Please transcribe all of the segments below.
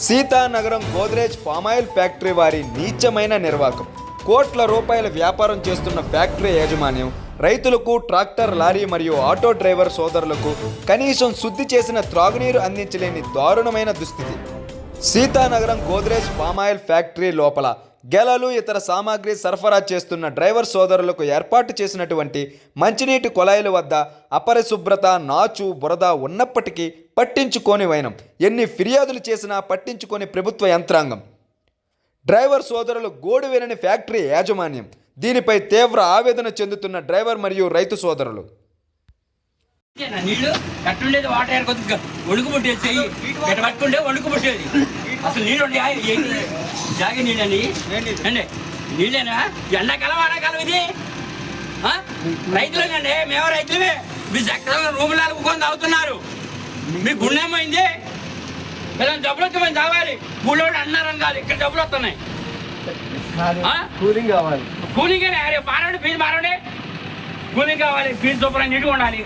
Seethanagaram Godrej palm oil factory వారి నీచమైన నిర్వాకం. కోట్ల రూపాయల వ్యాపారం చేస్తున్న ఫ్యాక్టరీ యాజమాన్యం రైతులకు, ట్రాక్టర్, లారీ మరియు ఆటో డ్రైవర్ సోదరులకు కనీసం శుద్ధి చేసిన త్రాగునీరు అందించలేని దారుణమైన దుస్థితి. సీతానగరం గోద్రేజ్ ఫామాయిల్ ఫ్యాక్టరీ లోపల గెలలు, ఇతర సామాగ్రి సరఫరా చేస్తున్న డ్రైవర్ సోదరులకు ఏర్పాటు చేసినటువంటి మంచినీటి కుళాయిల వద్ద అపరిశుభ్రత, నాచు, బురద ఉన్నప్పటికీ పట్టించుకోని వైనం. ఎన్ని ఫిర్యాదులు చేసినా పట్టించుకోని ప్రభుత్వ యంత్రాంగం. డ్రైవర్ సోదరులు గోడు వినని ఫ్యాక్టరీ యాజమాన్యం. దీనిపై తీవ్ర ఆవేదన చెందుతున్న డ్రైవర్ మరియు రైతు సోదరులు. నీళ్ళు కట్టుండేది వాటర్ కొద్దిగా వణుకు పుట్టేది, పట్టుకుంటే వణుకు పుట్టేది. అసలు నీళ్ళు జాగి నీళ్ళని అండి, నీళ్ళేనా? ఎండాకాలం వాడాకాలం ఇది రైతులేనండి, మేము రైతులమే. మీ చక్కగా రూములు అలుపుకొని తాగుతున్నారు. మీ గుండెమైంది? డబ్బులు వస్తే మేము తాగాలి. ఊళ్ళో అన్నారని కాదు, ఇక్కడ డబ్బులు వస్తున్నాయి. కూలింగ్ కావాలి, కూలింగ్ మారండి, ఫీజు మారండి. కూలింగ్ కావాలి, ఫీజు సూపర్ నీట్గా ఉండాలి.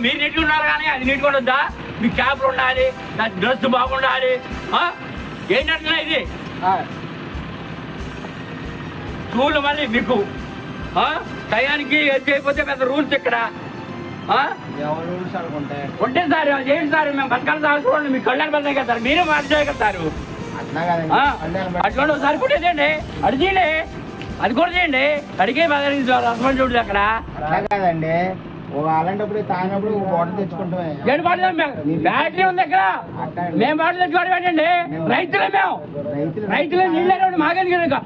మీరు నీట్గా ఉన్నారు కానీ అది నీట్గా ఉండొద్దా? మీ క్యాప్లు ఉండాలి, నా డ్రెస్ బాగుండాలి. ఏంటంటున్నా ఇది స్కూల్ మళ్ళీ మీకు టయానికి అయిపోతే పెద్ద రూల్స్ ఇక్కడ ఉంటే సార్ ఏంటి సార్? మేము బతకాలి సార్, చూడండి మీ కళ్యాణ బతాయి కదా సార్, మీరే మార్చేయగలుగుతారు. అటువంటి ఒకసారి కుట్టేదండి, అడిచేయండి, అది కూడా చేయండి. అడిగే రసమని చూడదు అక్కడ కాదండి. అలాంటప్పుడు తాగినప్పుడు బాటిల్ తెచ్చుకుంటామే. ఏడు బాటిల్ బ్యాటరీ ఉంది అక్కడ, మేము బాటిల్ తెచ్చుకోవడం ఏంటండి? రైతులే మేము, రైతులే నీళ్ళు మాకెందుకు